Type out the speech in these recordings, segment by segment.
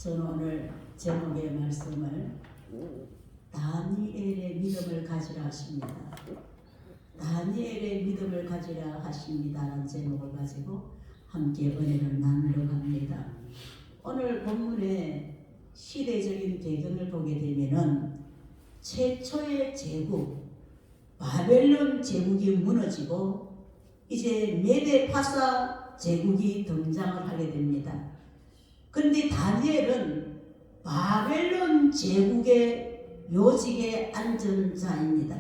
저는 오늘 제목의 말씀을 다니엘의 믿음을 가지라 하십니다. 다니엘의 믿음을 가지라 하십니다라는 제목을 가지고 함께 은혜를 나누려 합니다. 오늘 본문의 시대적인 배경을 보게 되면은 최초의 제국 바벨론 제국이 무너지고 이제 메데파사 제국이 등장을 하게 됩니다. 그런데 다니엘은 바벨론 제국의 요직에 앉은 자입니다.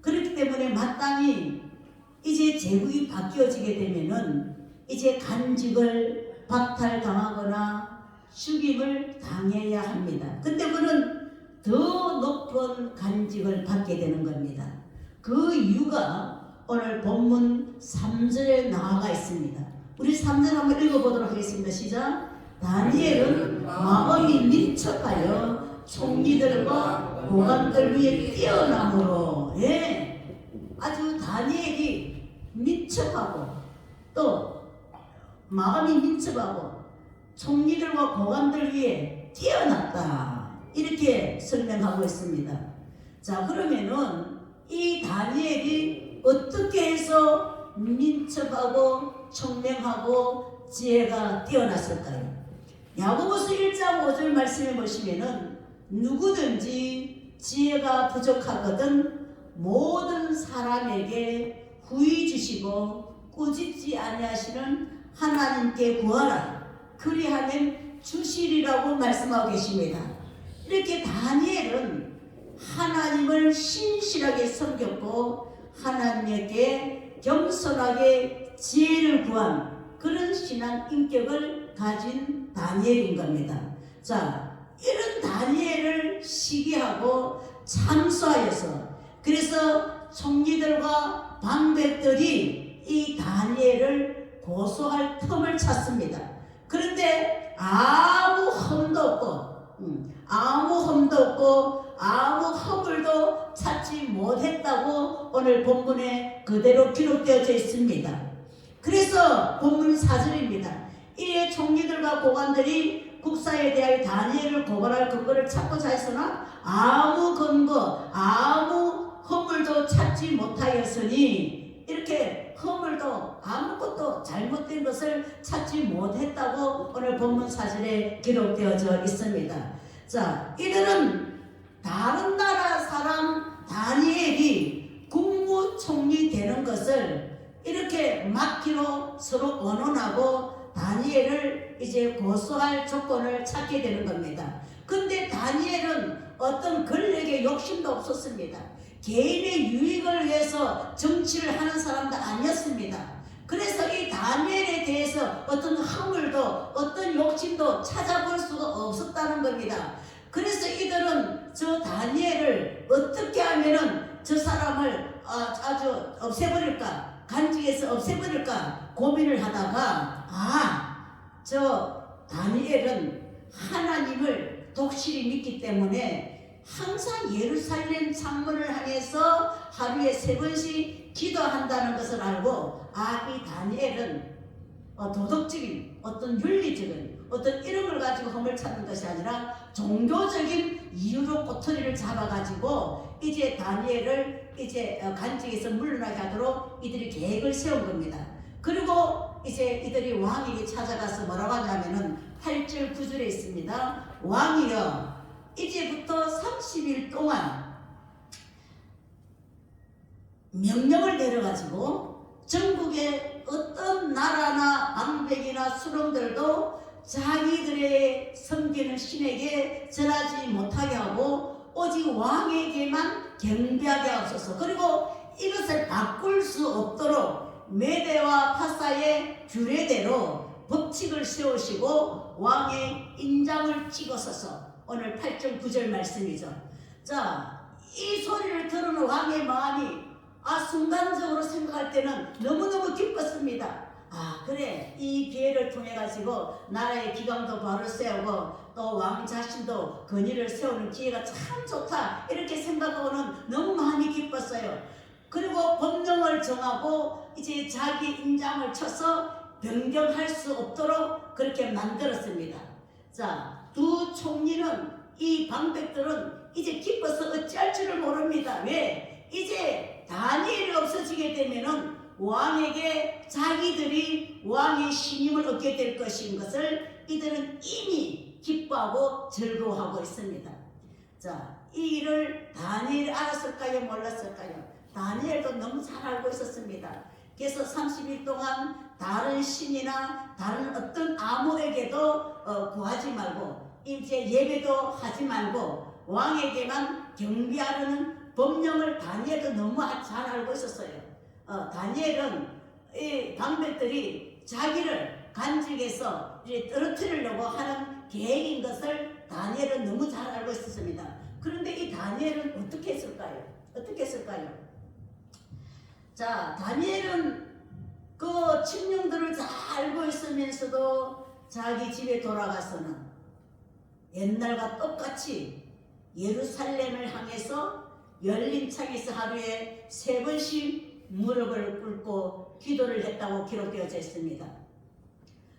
그렇기 때문에 마땅히 이제 제국이 바뀌어지게 되면은 이제 간직을 박탈당하거나 죽임을 당해야 합니다. 근데 그는 더 높은 간직을 받게 되는 겁니다. 그 이유가 오늘 본문 3절에 나와 있습니다. 우리 3절 한번 읽어보도록 하겠습니다. 시작. 다니엘은 마음이 민첩하여 총리들과 고관들 위에 뛰어남으로, 아주 다니엘이 민첩하고 또 마음이 민첩하고 총리들과 고관들 위에 뛰어났다, 이렇게 설명하고 있습니다. 자, 그러면은 이 다니엘이 어떻게 해서 민첩하고 총명하고 지혜가 뛰어났을까요? 야고보서 1장 5절 말씀해 보시면은 누구든지 지혜가 부족하거든 모든 사람에게 후히 주시고 꾸짖지 아니하시는 하나님께 구하라, 그리하면 주시리라고 말씀하고 계십니다. 이렇게 다니엘은 하나님을 신실하게 섬겼고 하나님에게 겸손하게 지혜를 구한 그런 신앙 인격을 가진 다니엘인 겁니다. 자, 이런 다니엘을 시기하고 참소하여서 그래서 총리들과 방백들이 이 다니엘을 고소할 틈을 찾습니다. 그런데 아무 흠도 없고 아무 허물도 찾지 못했다고 오늘 본문에 그대로 기록되어져 있습니다. 그래서 본문 4절입니다. 이에 총리들과 고관들이 국사에 대하여 다니엘을 고발할 근거를 찾고자 했으나 아무 근거 아무 허물도 찾지 못하였으니 이렇게 허물도 아무것도 잘못된 것을 찾지 못했다고 오늘 본문 4절에 기록되어져 있습니다. 자, 이들은 다른 나라 사람 다니엘이 국무총리 되는 것을 이렇게 막기로 서로 원언하고 다니엘을 이제 고소할 조건을 찾게 되는 겁니다. 근데 다니엘은 어떤 권력의 욕심도 없었습니다. 개인의 유익을 위해서 정치를 하는 사람도 아니었습니다. 그래서 이 다니엘에 대해서 어떤 허물도 어떤 욕심도 찾아볼 수가 없었다는 겁니다. 그래서 이들은 저 다니엘을 어떻게 하면은 저 사람을 아주 없애버릴까, 간직해서 없애버릴까 고민을 하다가 저 다니엘은 하나님을 독실히 믿기 때문에 항상 예루살렘 창문을 향해서 하루에 3번씩 기도한다는 것을 알고 이 다니엘은 도덕적인 어떤 윤리적인 어떤 이런 걸 가지고 흠을 찾는 것이 아니라 종교적인 이유로 꼬투리를 잡아가지고 이제 다니엘을 이제 간직에서 물러나게 하도록 이들이 계획을 세운 겁니다. 그리고 이제 이들이 왕에게 찾아가서 뭐라고 하냐면은 8절 9절에 있습니다. 왕이여 이제부터 30일 동안 명령을 내려가지고 전국의 어떤 나라나 방백이나 수령들도 자기들의 섬기는 신에게 절하지 못하게 하고 오직 왕에게만 경배하게 하옵소서. 그리고 이것을 바꿀 수 없도록 메대와 파사의 규례대로 법칙을 세우시고 왕의 인장을 찍어서서 오늘 8절 9절 말씀이죠. 자, 이 소리를 들은 왕의 마음이 순간적으로 생각할 때는 너무너무 기뻤습니다. 그래, 이 기회를 통해 가지고 나라의 기강도 바로 세우고 또 왕 자신도 권위를 세우는 기회가 참 좋다 이렇게 생각하고는 너무 마음이 기뻤어요. 그리고 법령을 정하고 이제 자기 인장을 쳐서 변경할 수 없도록 그렇게 만들었습니다. 자, 두 총리는 이 방백들은 이제 기뻐서 어찌할 줄을 모릅니다. 왜? 이제 다니엘이 없어지게 되면은 왕에게 자기들이 왕의 신임을 얻게 될 것인 것을 이들은 이미 기뻐하고 즐거워하고 있습니다. 자, 이 일을 다니엘이 알았을까요? 몰랐을까요? 다니엘도 너무 잘 알고 있었습니다. 그래서 30일 동안 다른 신이나 다른 어떤 아무에게도 구하지 말고 이제 예배도 하지 말고 왕에게만 경배하려는 법령을 다니엘도 너무 잘 알고 있었어요. 다니엘은 이 방백들이 자기를 간직해서 이제 떨어뜨리려고 하는 계획인 것을 다니엘은 너무 잘 알고 있었습니다. 그런데 이 다니엘은 어떻게 했을까요? 자, 다니엘은 그 칙령들을 잘 알고 있으면서도 자기 집에 돌아가서는 옛날과 똑같이 예루살렘을 향해서 열린 창에서 하루에 3번씩 무릎을 꿇고 기도를 했다고 기록되어져 있습니다.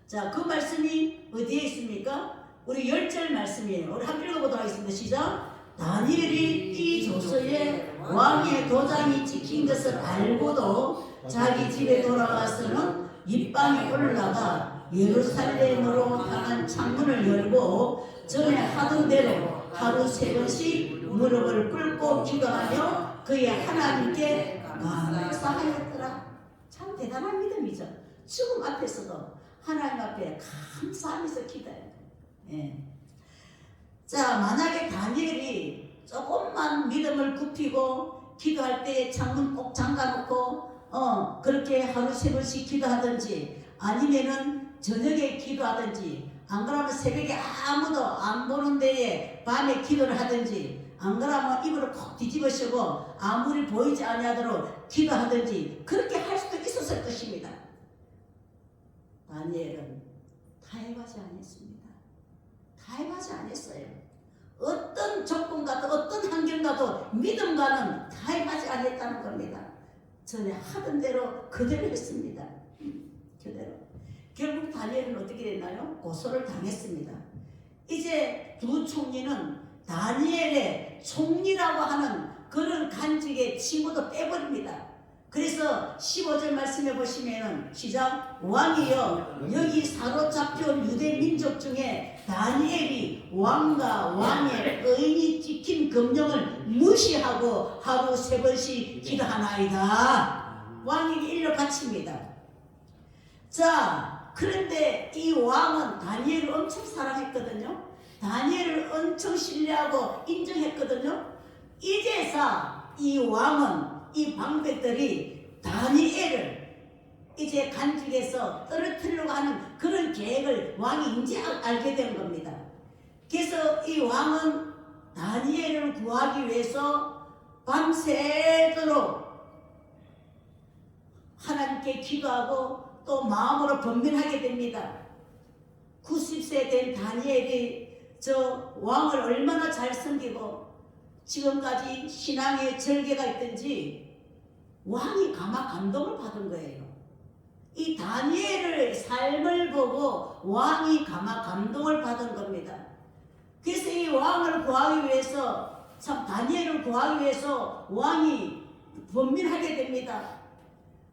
자, 그 말씀이 어디에 있습니까? 우리 10절 말씀이에요. 우리 한번 읽어보도록 하겠습니다. 시작. 다니엘이 이 조서에 왕의 도장이 찍힌 것을 알고도 자기 집에 돌아가서는 입방에 올라가 예루살렘으로 향한 창문을 열고 전에 하던 대로 하루 3번씩 무릎을 꿇고 기도하며 그의 하나님께 감사하였더라. 참 대단한 믿음이죠. 죽음 앞에서도 하나님 앞에 감사하면서 기도해요. 자, 만약에 다니엘이 조금만 딱 믿음을 굽히고 기도할 때 창문 꼭 잠가놓고 그렇게 하루 3번씩 기도하든지 아니면은 저녁에 기도하든지 안 그러면 새벽에 아무도 안 보는 데에 밤에 기도를 하든지 안 그러면 이불을 콕 뒤집어 쓰고 아무리 보이지 아니하도록 기도하든지 그렇게 할 수도 있었을 것입니다. 다니엘은 타협하지 않았습니다. 타협하지 않았어요. 어떤 조건과도 어떤 환경과도 믿음과는 타협하지 않았다는 겁니다. 전에 하던 대로 그대로 했습니다. 그대로. 결국 다니엘은 어떻게 됐나요? 고소를 당했습니다. 이제 두 총리는 다니엘의 총리라고 하는 그런 간직의 칭호도 빼버립니다. 그래서 15절 말씀해 보시면은 시작. 왕이여 여기 사로잡혀온 유대 민족 중에 다니엘이 왕과 왕의 의인이 지킨 금령을 무시하고 하루 3번씩 기도하나이다. 왕에게 일러 바칩니다. 자, 그런데 이 왕은 다니엘을 엄청 사랑했거든요. 다니엘을 엄청 신뢰하고 인정했거든요. 이제서 이 왕은 이 방백들이 다니엘을 이제 간직에서 떨어뜨리려고 하는 그런 계획을 왕이 이제 알게 된 겁니다. 그래서 이 왕은 다니엘을 구하기 위해서 밤새도록 하나님께 기도하고 또 마음으로 번민하게 됩니다. 90세 된 다니엘이 저 왕을 얼마나 잘 섬기고 지금까지 신앙의 절개가 있든지 왕이 가마 감동을 받은 거예요. 이 다니엘의 삶을 보고 왕이 가마 감동을 받은 겁니다. 그래서 이 왕을 구하기 위해서 참 다니엘을 구하기 위해서 왕이 번민하게 됩니다.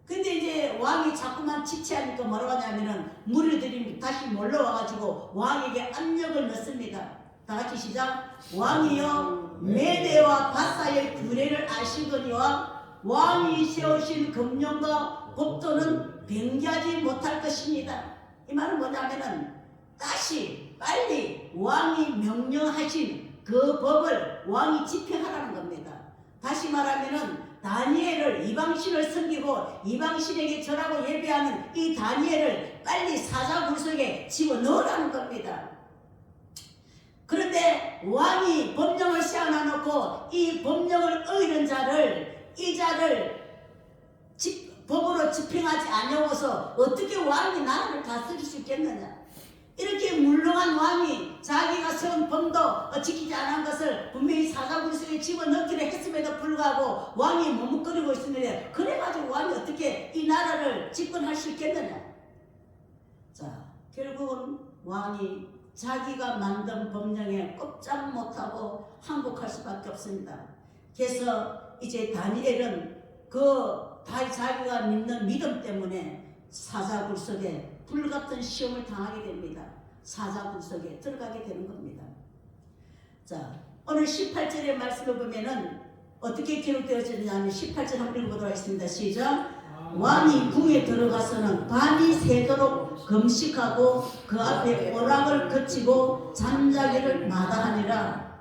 근데 이제 왕이 자꾸만 지체하니까 뭐라고 하냐면은 무리들이 다시 몰려와가지고 왕에게 압력을 넣습니다. 다 같이 시작. 왕이여 메대와 바사의 규례를 아시거니와 왕이 세우신 금령과 법도는 변개하지 못할 것입니다. 이 말은 뭐냐면은 다시 빨리 왕이 명령하신 그 법을 왕이 집행하라는 겁니다. 다시 말하면은 다니엘을 이방신을 섬기고 이방신에게 절하고 예배하는 이 다니엘을 빨리 사자굴속에 집어넣으라는 겁니다. 그런데 왕이 법령을 세워놔놓고 이 법령을 어기는 자를 이 자를 법으로 집행하지 않으고서 어떻게 왕이 나라를 다스릴 수 있겠느냐. 이렇게 물렁한 왕이 자기가 세운 법도 지키지 않은 것을 분명히 사자굴속에 집어넣기로 했음에도 불구하고 왕이 머뭇거리고 있었는데 그래가지고 왕이 어떻게 이 나라를 집권할 수 있겠느냐. 자, 결국은 왕이 자기가 만든 법령에 꼼짝 못하고 항복할 수밖에 없습니다. 그래서 이제 다니엘은 자기가 믿는 믿음 때문에 사자굴속에 불같은 시험을 당하게 됩니다. 사자굴속에 들어가게 되는 겁니다. 자, 오늘 18절의 말씀을 보면은 어떻게 기록되어졌냐면 18절 한번 읽어보도록 하겠습니다. 시작. 왕이 궁에 들어가서는 밤이 새도록 금식하고 그 앞에 오락을 그치고 잠자기를 마다하니라.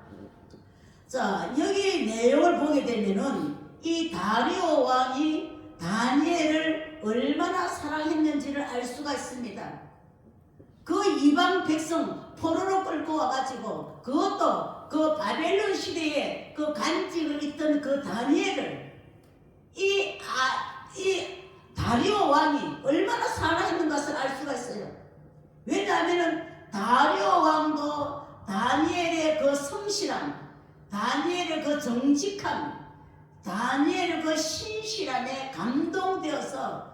자, 여기 내용을 보게 되면은 이 다리오 왕이 다니엘을 얼마나 사랑했는지를 알 수가 있습니다. 그 이방 백성 포로로 끌고 와가지고 그것도 그 바벨론 시대에 그 간직을 있던 그 다니엘을 이 다리오 왕이 얼마나 사랑했는 것을 알 수가 있어요. 왜냐하면 다리오 왕도 다니엘의 그 성실함, 다니엘의 그 정직함, 다니엘의 그 신실함에 감동되어서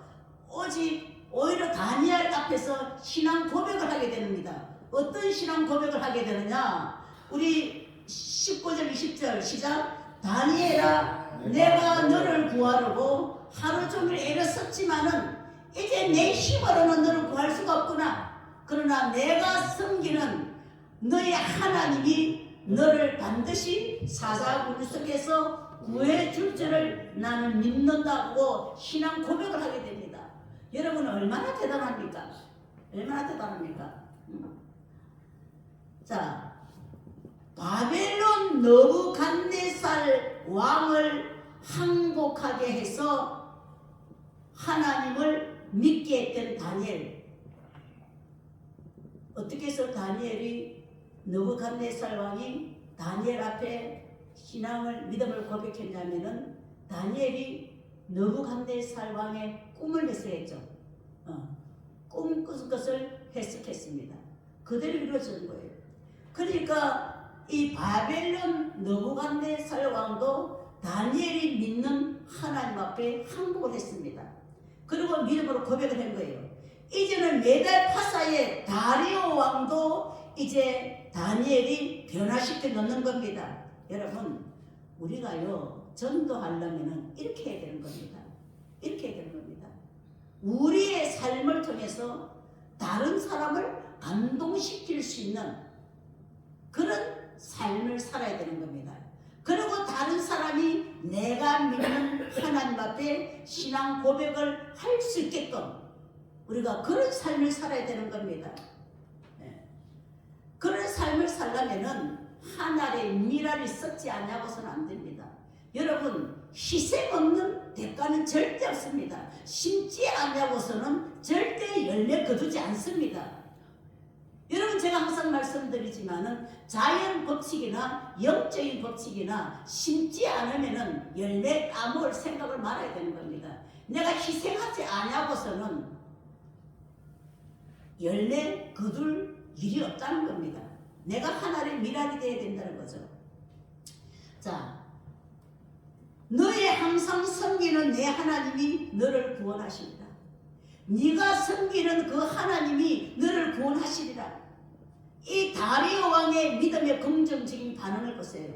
오히려 다니엘 앞에서 신앙 고백을 하게 됩니다. 어떤 신앙 고백을 하게 되느냐? 우리 19절 20절 시작. 다니엘아 내가 너를 구하려고 하루 종일 애를 썼지만은 이제 내 힘으로는 너를 구할 수가 없구나. 그러나 내가 섬기는 너의 하나님이 너를 반드시 사자굴속에서 구해줄 줄을 나는 믿는다고 신앙 고백을 하게 됩니다. 여러분은 얼마나 대단합니까? 얼마나 대단합니까? 자, 바벨론 느부갓네살 왕을 항복하게 해서 하나님을 믿게 했던 다니엘. 어떻게 해서 다니엘이 느부갓네살 왕이 다니엘 앞에 신앙을 믿음을 고백했냐면은 다니엘이 느부갓네살 왕의 꿈을 해석했죠. 꿈 꾼 것을 해석했습니다. 그대로 이루어진 거예요. 그러니까 이 바벨론 느부갓네살 왕도 다니엘이 믿는 하나님 앞에 항복을 했습니다. 그리고 믿음으로 고백을 한 거예요. 이제는 메달 파사의 다리오 왕도 이제 다니엘이 변화시켜 놓는 겁니다. 여러분, 우리가요 전도하려면 이렇게 해야 되는 겁니다. 이렇게 해야 되는 겁니다. 우리의 삶을 통해서 다른 사람을 감동시킬 수 있는 그런 삶을 살아야 되는 겁니다. 그리고 다른 사람이 내가 믿는 하나님 앞에 신앙 고백을 할 수 있게끔 우리가 그런 삶을 살아야 되는 겁니다. 그런 삶을 살려면은 하늘의 미랄이 썩지 않냐고서는 안 됩니다. 여러분, 희생 없는 대가는 절대 없습니다. 심지 않냐고서는 절대 열매 거두지 않습니다. 여러분, 제가 항상 말씀드리지만은 자연 법칙이나 영적인 법칙이나 심지 않으면은 열매 따먹을 생각을 말아야 되는 겁니다. 내가 희생하지 않냐고서는 열매 거둘 일이 없다는 겁니다. 내가 하나의 미랄이 되어야 된다는 거죠. 자, 너의 항상 섬기는 내 하나님이 너를 구원하시리라. 네가 섬기는 그 하나님이 너를 구원하시리라. 이 다리오 왕의 믿음의 긍정적인 반응을 보세요.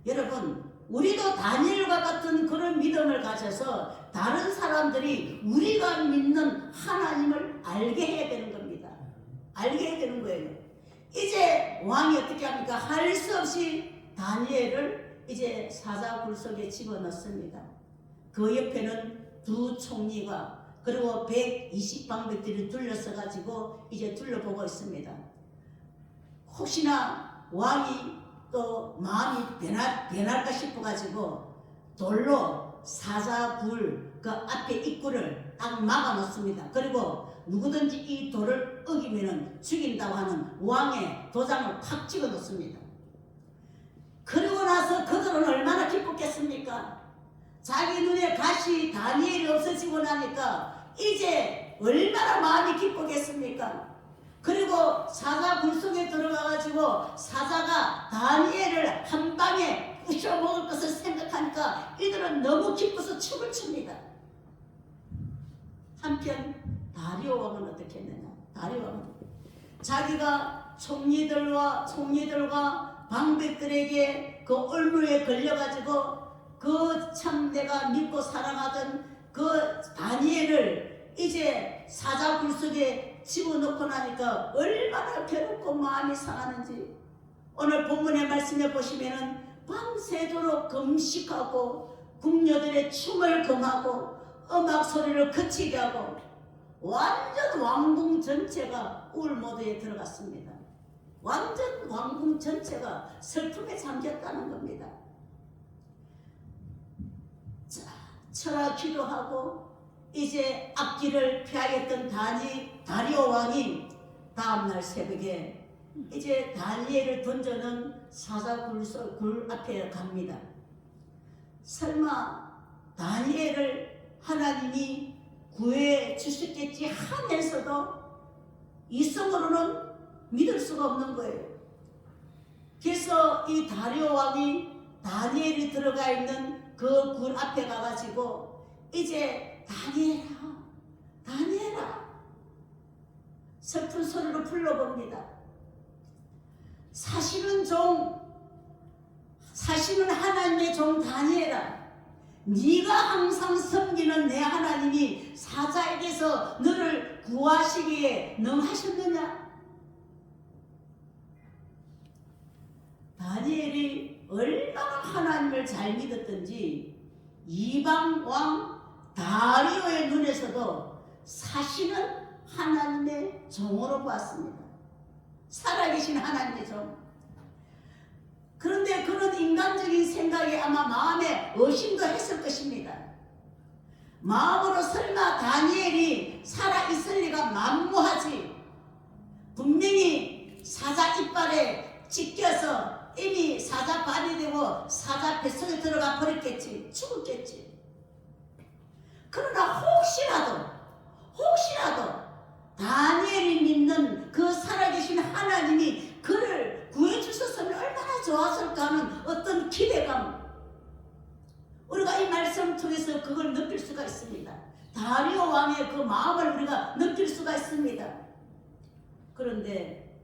여러분, 우리도 다니엘과 같은 그런 믿음을 가져서 다른 사람들이 우리가 믿는 하나님을 알게 해야 되는 겁니다. 알게 해야 되는 거예요. 이제 왕이 어떻게 합니까? 할 수 없이 다니엘을 이제 사자굴 속에 집어넣습니다. 그 옆에는 두 총리가 그리고 120방백들이 둘러서 가지고 이제 둘러보고 있습니다. 혹시나 왕이 또 마음이 변할까 싶어 가지고 돌로 사자굴 그 앞에 입구를 딱 막아 놓습니다. 그리고 누구든지 이 돌을 어기면은 죽인다고 하는 왕의 도장을 팍 찍어 놓습니다. 그리고 나서 그들은 얼마나 기뻤겠습니까? 자기 눈에 가시 다니엘이 없어지고 나니까 이제 얼마나 마음이 기쁘겠습니까? 그리고 사자 굴 속에 들어가가지고 사자가 다니엘을 한 방에 부셔 먹을 것을 생각하니까 이들은 너무 기뻐서 춤을 춥니다. 한편 다리오 왕은 어떻게 했느냐? 다리오 왕은 자기가 총리들과 방백들에게 그 얼굴에 걸려가지고 그 참 내가 믿고 사랑하던 그 다니엘을 이제 사자굴 속에 집어넣고 나니까 얼마나 괴롭고 마음이 상하는지 오늘 본문의 말씀에 보시면은 밤새도록 금식하고 궁녀들의 춤을 금하고 음악 소리를 그치게 하고 완전 왕궁 전체가 우울 모드에 들어갔습니다. 완전 왕궁 전체가 슬픔에 잠겼다는 겁니다. 자, 철야 기도하고 이제 앞길을 피하겠던 다리오 왕이 다음날 새벽에 이제 다니엘을 던져는 사자굴 앞에 갑니다. 설마 다니엘을 하나님이 구해 주셨겠지 하면서도 이성으로는 믿을 수가 없는 거예요. 그래서 이 다리오 왕이 다니엘이 들어가 있는 그 굴 앞에 가가지고 이제 다니엘아 슬픈 소리로 불러봅니다. 사실은 하나님의 종 다니엘아, 네가 항상 섬기는 내 하나님이 사자에게서 너를 구하시기에 능하셨느냐? 다니엘이 얼마나 하나님을 잘 믿었던지 이방 왕 다리오의 눈에서도 사실은 하나님의 종으로 보았습니다. 살아계신 하나님의 종. 그런데 그런 인간적인 생각이 아마 마음에 의심도 했을 것입니다. 마음으로 설마 다니엘이 살아있을 리가 만무하지. 분명히 사자 이빨에 찢겨서 이미 사자 발이 되고 사자 뱃속에 들어가 버렸겠지. 죽었겠지. 그러나 혹시라도 다니엘이 믿는 그 살아계신 하나님이 그를 구해주셨으면 얼마나 좋았을까 하는 어떤 기대감, 우리가 이 말씀 통해서 그걸 느낄 수가 있습니다. 다리오 왕의 그 마음을 우리가 느낄 수가 있습니다. 그런데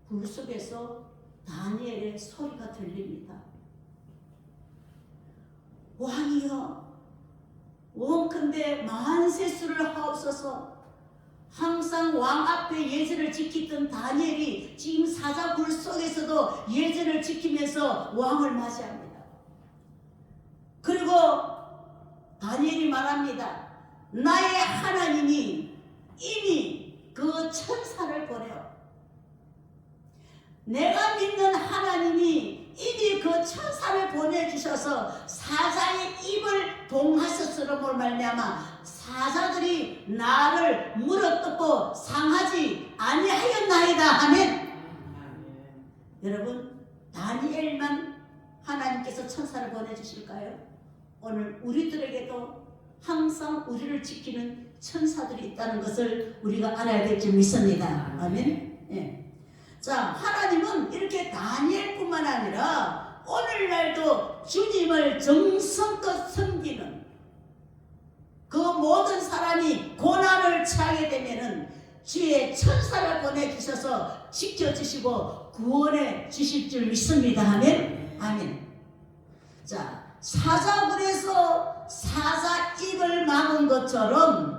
굴 속에서 다니엘의 소리가 들립니다. 왕이여, 원컨대 만세수를 하옵소서. 항상 왕 앞에 예절을 지키던 다니엘이 지금 사자 굴 속에서도 예절을 지키면서 왕을 맞이합니다. 그리고 다니엘이 말합니다. 나의 하나님이 이미 그 천사를 보내어, 내가 믿는 하나님이 이미 그 천사를 보내주셔서 사자의 입을 봉하셨으므로 말미암아 사자들이 나를 물어뜯고 상하지 아니하였나이다. 아멘. 여러분, 다니엘만 하나님께서 천사를 보내주실까요? 오늘 우리들에게도 항상 우리를 지키는 천사들이 있다는 것을 우리가 알아야 될 줄 믿습니다. 아멘. 예. 자, 하나님은 이렇게 다니엘뿐만 아니라 오늘날도 주님을 정성껏 섬기는 그 모든 사람이 고난을 처하게 되면은 주의 천사를 보내주셔서 지켜주시고 구원해 주실 줄 믿습니다. 아멘. 아멘. 자, 사자굴에서 사자 입을 막은 것처럼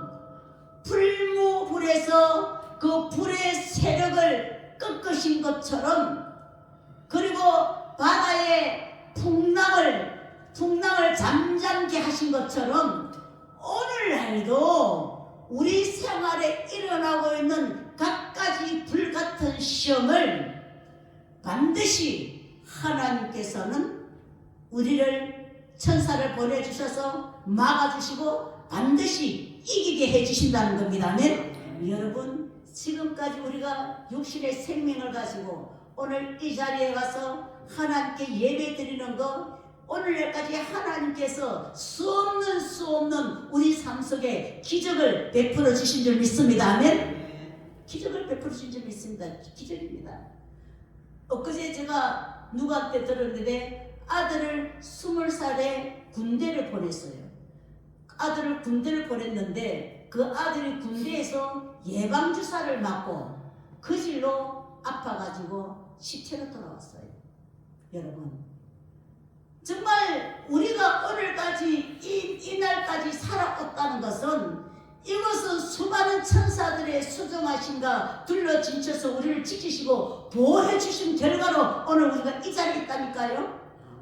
풀무불에서 그 불의 세력을 꺾으신 것처럼, 그리고 바다의 풍랑을 잠잠케 하신 것처럼 오늘날도 우리 생활에 일어나고 있는 갖가지 불같은 시험을 반드시 하나님께서는 우리를 천사를 보내주셔서 막아주시고 반드시 이기게 해주신다는 겁니다. 아멘. 여러분, 지금까지 우리가 육신의 생명을 가지고 오늘 이 자리에 가서 하나님께 예배 드리는 것, 오늘날까지 하나님께서 수 없는 우리 삶 속에 기적을 베풀어 주신 줄 믿습니다. 아멘. 기적을 베풀어 주신 줄 믿습니다. 기적입니다. 엊그제 제가 누구한테 들었는데 아들을 20살에 군대를 보냈어요. 아들을 군대를 보냈는데 그 아들이 군대에서 예방주사를 맞고 그 질로 아파가지고 시체로 돌아왔어요. 여러분, 정말 우리가 오늘까지 이날까지 살아왔다는 것은, 이것은 수많은 천사들의 수정하심과 둘러진쳐서 우리를 지키시고 보호해 주신 결과로 오늘 우리가 이 자리에 있다니까요.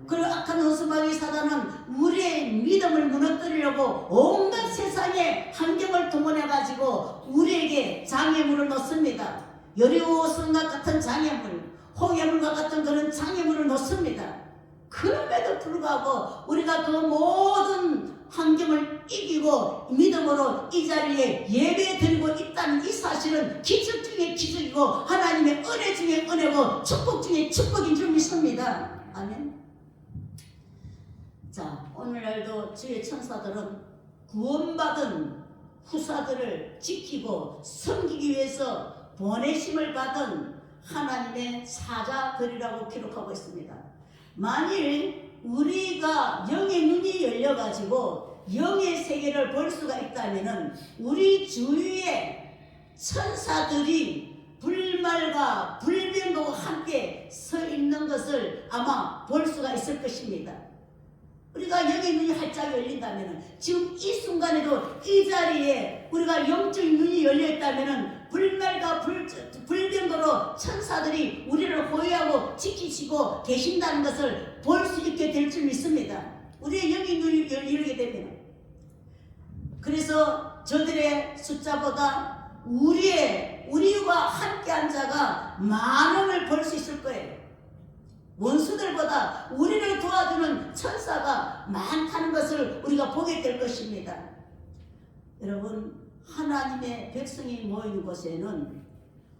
그리고 악한 원수마귀 사단은 우리의 믿음을 무너뜨리려고 온갖 세상의 환경을 동원해가지고 우리에게 장애물을 넣습니다. 여리고성과 같은 장애물, 홍해물과 같은 그런 장애물을 넣습니다. 그럼에도 불구하고 우리가 그 모든 환경을 이기고 믿음으로 이 자리에 예배 드리고 있다는 이 사실은 기적 중에 기적이고 하나님의 은혜 중에 은혜고 축복 중에 축복인 줄 믿습니다. 아멘. 자, 오늘날도 주의 천사들은 구원받은 후사들을 지키고 섬기기 위해서 보내심을 받은 하나님의 사자들이라고 기록하고 있습니다. 만일 우리가 영의 눈이 열려가지고 영의 세계를 볼 수가 있다면 우리 주위에 천사들이 불말과 불병과 함께 서 있는 것을 아마 볼 수가 있을 것입니다. 우리가 영의 눈이 활짝 열린다면 지금 이 순간에도 이 자리에 우리가 영적인 눈이 열려있다면 불말과 불병거로 천사들이 우리를 호위하고 지키시고 계신다는 것을 볼 수 있게 될 줄 믿습니다. 우리의 영의 눈이 열리게 되면. 그래서 저들의 숫자보다 우리와 함께한 자가 많음을 볼 수 있을 거예요. 원수들보다 우리를 도와주는 천사가 많다는 것을 우리가 보게 될 것입니다. 여러분, 하나님의 백성이 모인 곳에는,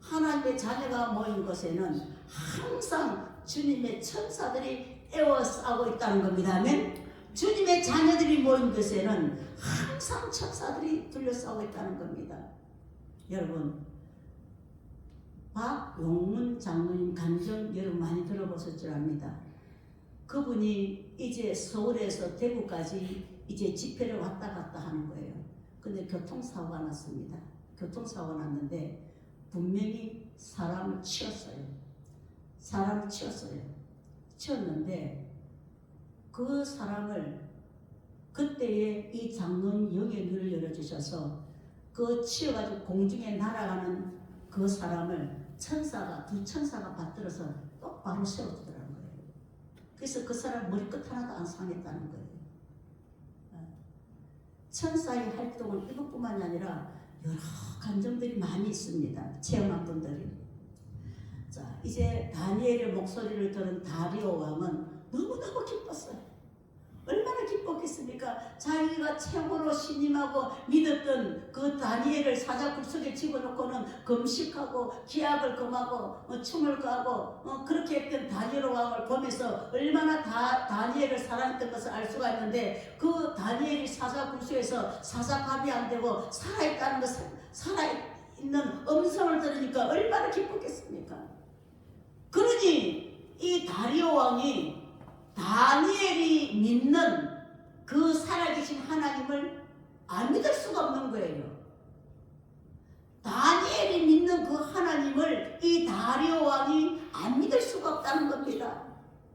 하나님의 자녀가 모인 곳에는 항상 주님의 천사들이 에워싸고 있다는 겁니다. 아멘. 주님의 자녀들이 모인 곳에는 항상 천사들이 둘러싸고 있다는 겁니다. 여러분, 박용문 장로님 간증 여러분 많이 들어보실 줄 압니다. 그분이 이제 서울에서 대구까지 이제 집회를 왔다 갔다 하는 거예요. 근데 교통사고가 났습니다. 교통사고가 났는데 분명히 사람을 치었어요. 사람을 치었어요. 치었는데 그 사람을 그때에 이 장로님 영의 눈을 열어주셔서 그 치여가지고 공중에 날아가는 그 사람을 천사가, 두 천사가 받들어서 똑바로 세워주더라는 거예요. 그래서 그 사람 머리끝 하나도 안 상했다는 거예요. 천사의 활동은 이것뿐만이 아니라 여러 감정들이 많이 있습니다. 체험한 분들이. 자, 이제 다니엘의 목소리를 들은 다리오 왕은 너무너무 기뻤어요. 얼마나 기뻤겠습니까? 자기가 최고로 신임하고 믿었던 그 다니엘을 사자굴 속에 집어넣고는 금식하고 기약을 금하고 춤을 가고 그렇게 했던 다니엘 왕을 보면서 얼마나 다니엘을 사랑했던 것을 알 수가 있는데, 그 다니엘이 사자굴 속에서 사자갑이 안 되고 살아있다는 것, 살아있는 음성을 들으니까 얼마나 기뻤겠습니까? 그러니 이 다리오 왕이 다니엘이 믿는 그 살아계신 하나님을 안 믿을 수가 없는 거예요. 다니엘이 믿는 그 하나님을 이 다리오 왕이 안 믿을 수가 없다는 겁니다.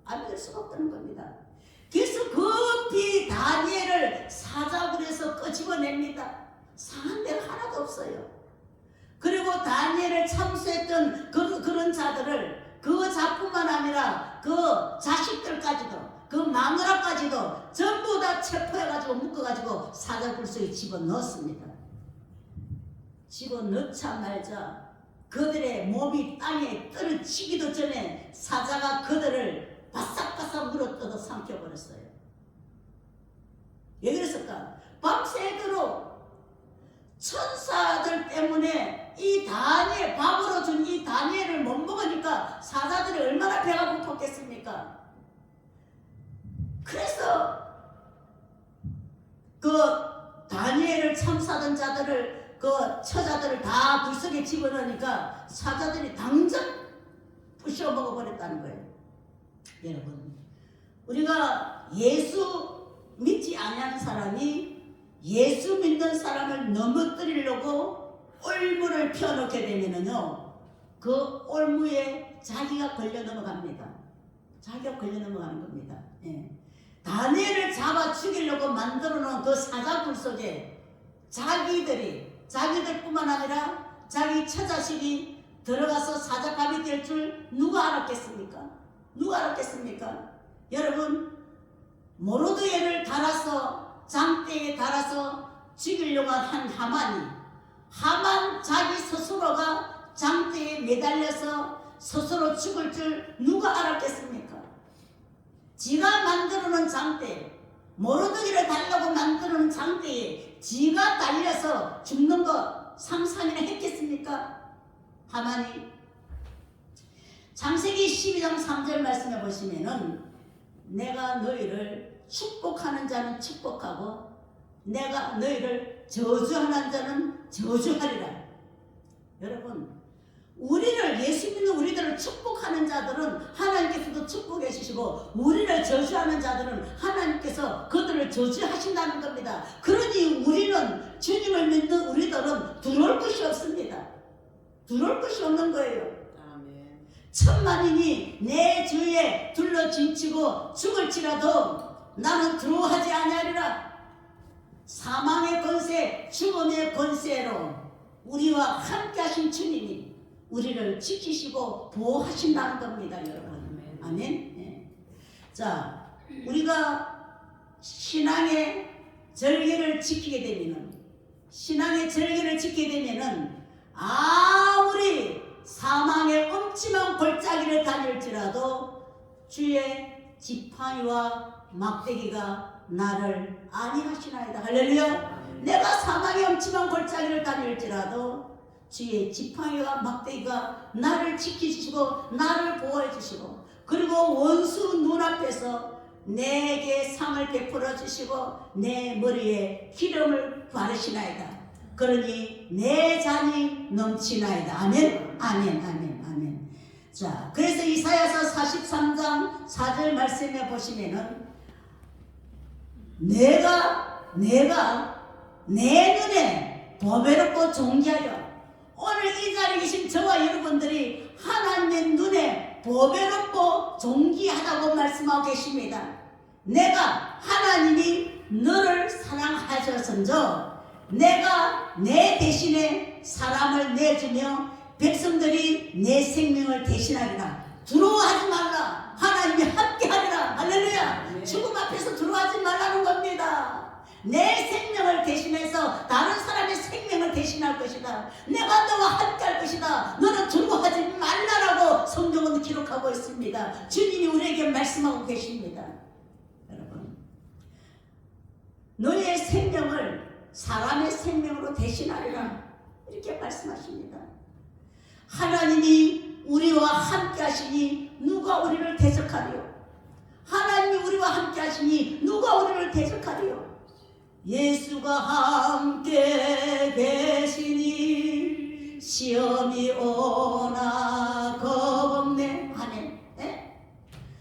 안 믿을 수가 없다는 겁니다. 그래서 급히 다니엘을 사자굴에서 끄집어냅니다. 상한 데가 하나도 없어요. 그리고 다니엘을 참수했던 그런 자들을, 그 자뿐만 아니라 그 자식들까지도, 그 마누라까지도 전부 다 체포해가지고 묶어가지고 사자굴 속에 집어넣었습니다. 집어넣자마자 그들의 몸이 땅에 떨어지기도 전에 사자가 그들을 바싹바싹 물어뜯어 삼켜버렸어요. 왜 그랬을까? 밤새도록 천사들 때문에 이 다니엘, 밥으로 준 이 다니엘을 못 먹으니까 사자들이 얼마나 배가 고팠겠습니까? 그래서 그 다니엘을 참사던 자들을, 그 처자들을 다 불 속에 집어넣으니까 사자들이 당장 부셔 먹어버렸다는 거예요. 여러분, 우리가 예수 믿지 않는 사람이 예수 믿는 사람을 넘어뜨리려고 올무를 펴놓게 되면은요, 그 올무에 자기가 걸려 넘어갑니다. 자기가 걸려 넘어가는 겁니다. 예. 다니엘을 잡아 죽이려고 만들어 놓은 그 사자굴 속에 자기들뿐만 아니라 자기 처자식이 들어가서 사자갑이 될 줄 누가 알았겠습니까? 누가 알았겠습니까? 여러분, 모르드게를 달아서, 장대에 달아서 죽이려고 한 하만 자기 스스로가 장대에 매달려서 스스로 죽을 줄 누가 알았겠습니까? 지가 만들어놓은 장대, 모르드게를 달라고 만들어놓은 장대에 지가 달려서 죽는 거 상상이나 했겠습니까? 하만이. 창세기 12장 3절 말씀해 보시면은, 내가 너희를 축복하는 자는 축복하고 내가 너희를 저주하는 자는 저주하리라. 여러분, 우리를, 예수 믿는 우리들을 축복하는 자들은 하나님께서도 축복해 주시고, 우리를 저주하는 자들은 하나님께서 그들을 저주하신다는 겁니다. 그러니 우리는, 주님을 믿는 우리들은 두려울 것이 없습니다. 두려울 것이 없는 거예요. 아멘. 천만인이 내 주위에 둘러짐치고 죽을지라도 나는 두려워하지 아니하리라. 사망의 권세, 죽음의 권세로 우리와 함께 하신 주님이 우리를 지키시고 보호하신다는 겁니다, 여러분. 아멘. 네. 자, 우리가 신앙의 절개를 지키게 되면은, 아무리 사망의 음침한 골짜기를 다닐지라도 주의 지팡이와 막대기가 나를 안위하시나이다. 할렐루야. 내가 사망의 엄침한 골짜기를 다닐지라도 주의 지팡이와 막대기가 나를 지키시고 나를 보호해 주시고, 그리고 원수 눈앞에서 내게 상을 베풀어 주시고 내 머리에 기름을 바르시나이다. 그러니 내 잔이 넘치나이다. 아멘. 아멘. 아멘. 아멘. 자, 그래서 이사야서 43장 4절 말씀에 보시면은 내가 내 눈에 보배롭고 존귀하여, 오늘 이 자리에 계신 저와 여러분들이 하나님의 눈에 보배롭고 존귀하다고 말씀하고 계십니다. 내가 하나님이 너를 사랑하셨은저 내가 내 대신에 사람을 내주며 백성들이 내 생명을 대신하리라. 두려워하지 말라. 하나님이 함께하리라. 할렐루야. 죽음 앞에서 두려워하지 말라는 겁니다. 내 생명을 대신해서 다른 사람의 생명을 대신할 것이다. 내가 너와 함께 할 것이다. 너는 두려워하지 말라라고 성경은 기록하고 있습니다. 주님이 우리에게 말씀하고 계십니다. 여러분, 너의 생명을 사람의 생명으로 대신하리라, 이렇게 말씀하십니다. 하나님이 우리와 함께 하시니 누가 우리를 대적하리요? 하나님이 우리와 함께 하시니 누가 우리를 대적하리요? 예수가 함께 계시니 시험이 오나 겁없네. 아멘. 네?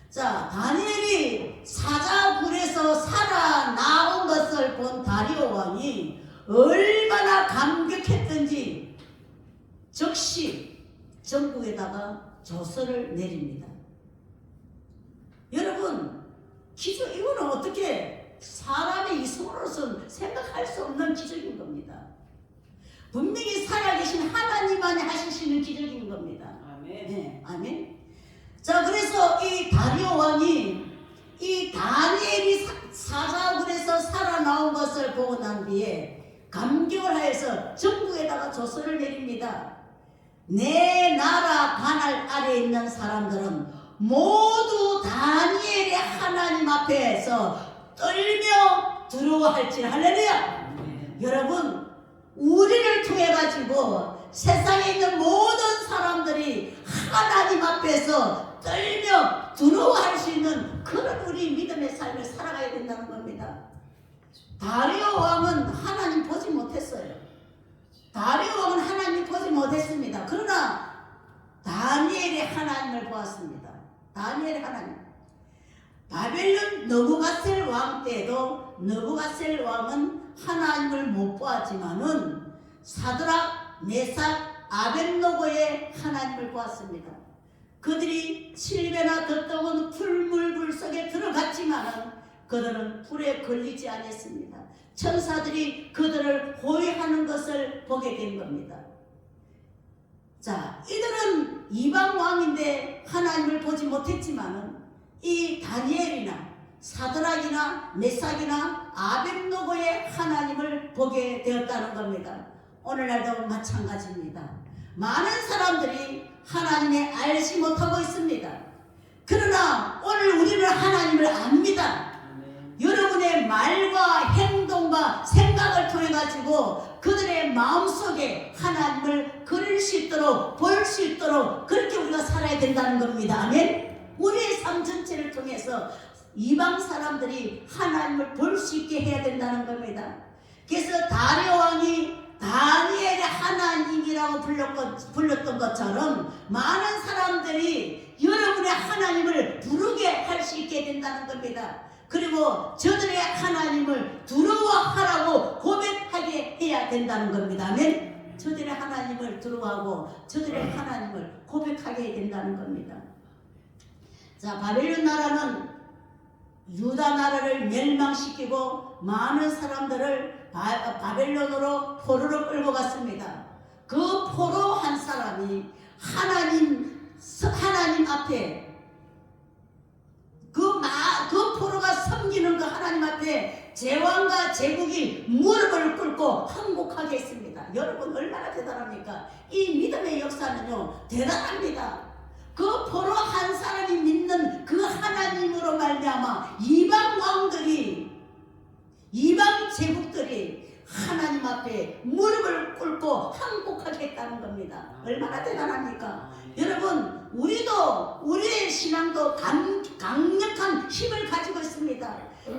자, 다니엘이 사자굴에서 살아나온 것을 본 다리오 왕이 얼마나 감격했던지 즉시 전국에다가 조서를 내립니다. 여러분, 이거는 어떻게 사람의 이성으로서는 생각할 수 없는 기적인 겁니다. 분명히 살아계신 하나님만이 하실 수 있는 기적인 겁니다. 아멘. 네, 아멘. 자, 그래서 이 다리오 왕이 이 다니엘이 사자굴에서 살아나온 것을 보고 난 뒤에 감격을 하여서 전국에다가 조서를 내립니다. 내 나라 관할 아래에 있는 사람들은 모두 다니엘의 하나님 앞에서 떨며 두려워할지라. 할렐루야. 여러분, 우리를 통해 가지고 세상에 있는 모든 사람들이 하나님 앞에서 떨며 두려워할 수 있는 그런 우리 믿음의 삶을 살아가야 된다는 겁니다. 다리오 왕은 하나님 보지 못했어요. 다리오 왕은 하나님 보지 못했습니다. 그러나 다니엘의 하나님을 보았습니다. 다니엘의 하나님. 바벨론 느부갓셀 왕 때도 느부갓셀 왕은 하나님을 못 보았지만은 사드락, 메삭, 아벳노고의 하나님을 보았습니다. 그들이 7배나 더 뜨거운 풀물불 속에 들어갔지만은 그들은 불에 걸리지 않았습니다. 천사들이 그들을 호위하는 것을 보게 된 겁니다. 자, 이들은 이방 왕인데 하나님을 보지 못했지만은 이 다니엘이나 사드락이나 메삭이나 아벳노고의 하나님을 보게 되었다는 겁니다. 오늘날도 마찬가지입니다. 많은 사람들이 하나님을 알지 못하고 있습니다. 그러나 오늘 우리는 하나님을 압니다. 여러분의 말과 행동과 생각을 통해 가지고 그들의 마음속에 하나님을 그릴 수 있도록, 볼 수 있도록 그렇게 우리가 살아야 된다는 겁니다. 아멘. 우리의 삶 전체를 통해서 이방 사람들이 하나님을 볼 수 있게 해야 된다는 겁니다. 그래서 다리오 왕이 다니엘의 하나님이라고 불렀던 것처럼 많은 사람들이 여러분의 하나님을 부르게 할 수 있게 된다는 겁니다. 그리고 저들의 하나님을 두려워하라고 고백하게 해야 된다는 겁니다. 아멘. 저들의 하나님을 두려워하고 저들의 하나님을 고백하게 해야 된다는 겁니다. 자, 바벨론 나라는 유다 나라를 멸망시키고 많은 사람들을 바벨론으로 포로로 끌고 갔습니다. 그 포로 한 사람이 하나님 앞에 그 포로가 섬기는 그 하나님 앞에 제왕과 제국이 무릎을 꿇고 항복하게 했습니다. 여러분, 얼마나 대단합니까? 이 믿음의 역사는요, 대단합니다. 그 포로 한 사람이 믿는 그 하나님으로 말미암아 이방 왕들이, 이방 제국들이 하나님 앞에 무릎을 꿇고 항복하겠다는 겁니다. 얼마나 대단합니까? 여러분, 우리도, 우리의 신앙도 강력한 힘을 가지고 있습니다.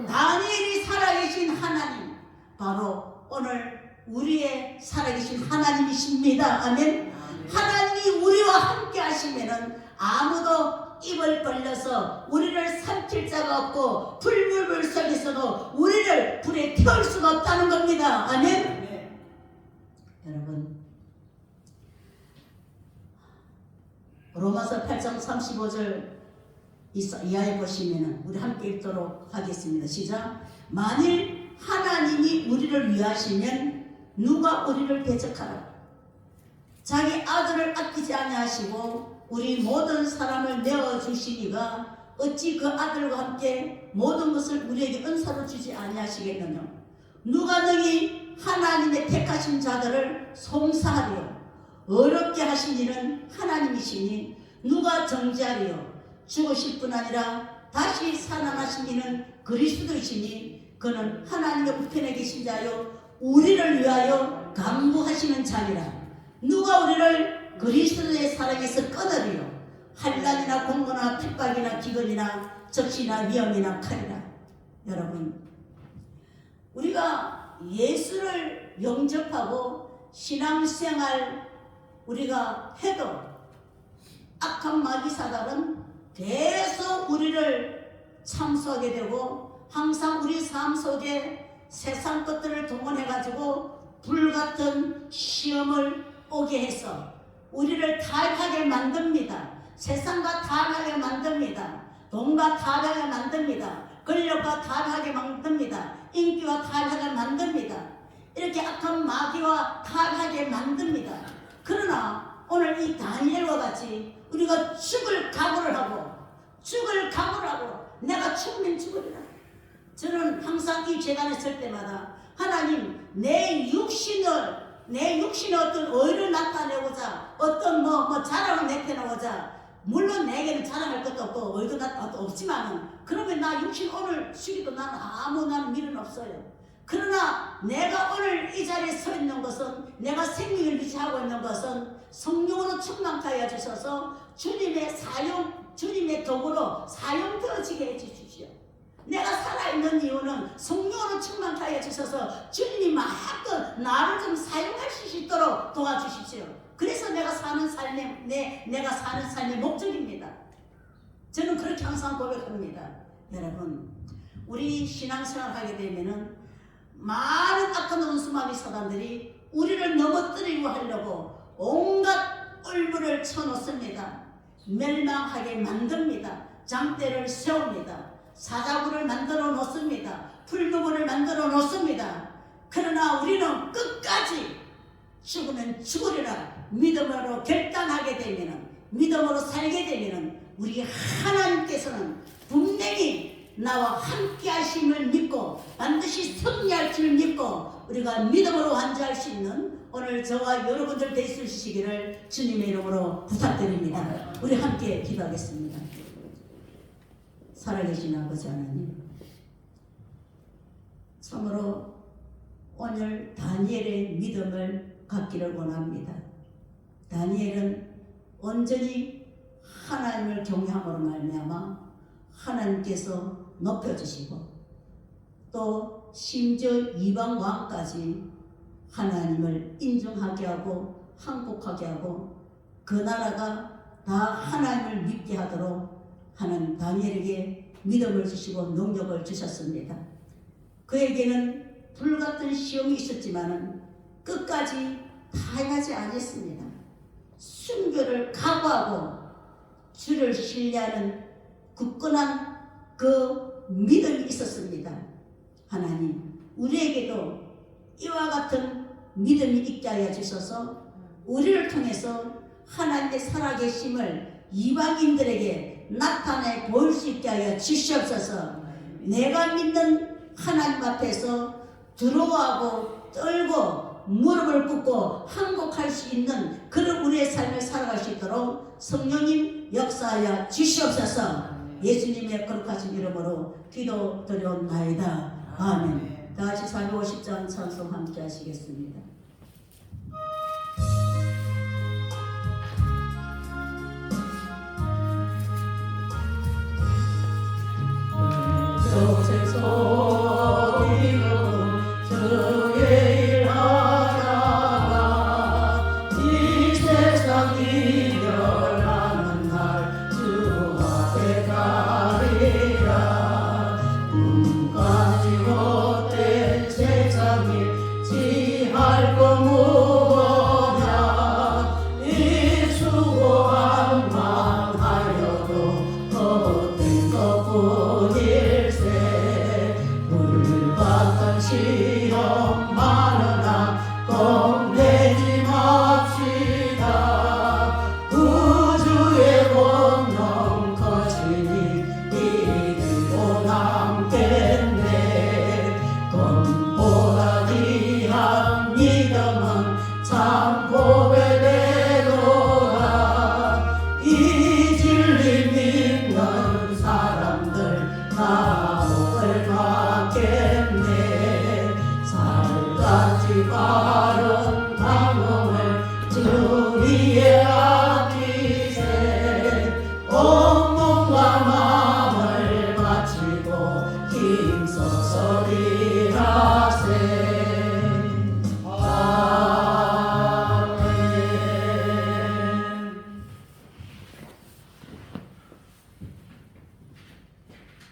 다니엘이 살아계신 하나님, 바로 오늘 우리의 살아계신 하나님이십니다. 아멘. 하나님이 우리와 함께 하시면은 아무도 입을 벌려서 우리를 삼킬 자가 없고 불물불 속에서도 우리를 불에 태울 수가 없다는 겁니다. 아멘. 여러분, 로마서 8장 35절 이하에 보시면은 우리 함께 읽도록 하겠습니다. 시작. 만일 하나님이 우리를 위하시면 누가 우리를 대적하라. 자기 아들을 아끼지 아니하시고 우리 모든 사람을 내어주시니가 어찌 그 아들과 함께 모든 것을 우리에게 은사로 주지 아니하시겠느냐. 누가 너희 하나님의 택하신 자들을 송사하리요. 어렵게 하신 이는 하나님이시니 누가 정죄하리요. 죽으실 뿐 아니라 다시 살아나신 이는 그리스도이시니 그는 하나님의 우편에 계신 자요 우리를 위하여 간구하시는 자니라. 누가 우리를 그리스도의 사랑에서 끊으리요. 환난이나 공고나 핍박이나 기근이나 적시나 위험이나 칼이라. 여러분, 우리가 예수를 영접하고 신앙생활 우리가 해도 악한 마귀사단은 계속 우리를 참소하게 되고 항상 우리 삶 속에 세상 것들을 동원해가지고 불같은 시험을 오게 해서 우리를 타협하게 만듭니다. 세상과 타협하게 만듭니다. 돈과 타협하게 만듭니다. 권력과 타협하게 만듭니다. 인기와 타협하게 만듭니다. 이렇게 악한 마귀와 타협하게 만듭니다. 그러나 오늘 이 다니엘과 같이 우리가 죽을 각오를 하고 내가 죽으면 죽으리라. 저는 항상 이 재단에 설 때마다 하나님, 내 육신의 어떤 의를 나타내고자, 어떤 자랑을 나타내고자, 물론 내게는 자랑할 것도 없고 의도 없지만은, 그러면 나 육신 오늘 죽이도 나는 미련 없어요. 그러나 내가 오늘 이 자리에 서 있는 것은, 내가 생명을 유지하고 있는 것은 성령으로 충만하여 주셔서 주님의 도구로 사용되어지게 해주십시오. 내가 살아있는 이유는 성령으로 충만하여 주셔서 주님이 마음껏 나를 좀 사용할 수 있도록 도와주십시오. 그래서 내가 사는 삶의 목적입니다. 저는 그렇게 항상 고백합니다. 여러분, 우리 신앙생활 하게 되면은 많은 악한 원수마귀 사단들이 우리를 넘어뜨리고 하려고 온갖 얼굴을 쳐놓습니다. 멸망하게 만듭니다. 장대를 세웁니다. 사자굴을 만들어 놓습니다. 풀무불을 만들어 놓습니다. 그러나 우리는 끝까지 죽으면 죽으리라 믿음으로 결단하게 되면은, 믿음으로 살게 되면은 우리 하나님께서는 분명히 나와 함께 하심을 믿고 반드시 승리할 줄 믿고 우리가 믿음으로 완주할 수 있는 오늘 저와 여러분들 될 수 있으시기를 주님의 이름으로 부탁드립니다. 우리 함께 기도하겠습니다. 살아계신 아버지 하나님, 참으로 오늘 다니엘의 믿음을 갖기를 원합니다. 다니엘은 온전히 하나님을 경외함으로 말미암아 하나님께서 높여주시고 또 심지어 이방 왕까지 하나님을 인정하게 하고 항복하게 하고 그 나라가 다 하나님을 믿게 하도록 하는 다니엘에게 믿음을 주시고 능력을 주셨습니다. 그에게는 불같은 시험이 있었지만 끝까지 타협하지 않았습니다. 순교를 각오하고 주를 신뢰하는 굳건한 그 믿음이 있었습니다. 하나님, 우리에게도 이와 같은 믿음이 있게 하여 주셔서 우리를 통해서 하나님의 살아계심을 이방인들에게 나타내 보일 수 있게 하여 주시옵소서. 내가 믿는 하나님 앞에서 두려워하고 떨고 무릎을 꿇고 항복할 수 있는 그런 우리의 삶을 살아갈 수 있도록 성령님 역사하여 주시옵소서. 예수님의 거룩하신 이름으로 기도드려옵나이다. 아멘. 다 같이 450장 찬송 함께 하시겠습니다. 저세서 주의 일하다가 이 세상 이별하는 날 주 앞에 가리라. 눈까지 못된 세상이 지할 것 무엇냐. 이 수고한 망하여도 헛된 것뿐일세. 불같은 시험 많으나 겁내지 맙시다. 우주의 권능 거시니 이기고 남겠네. 돈보다 귀한 믿음은 참 고백되도다. 이 진리 믿는 사람들 다 복을 받겠네. 살같이 바른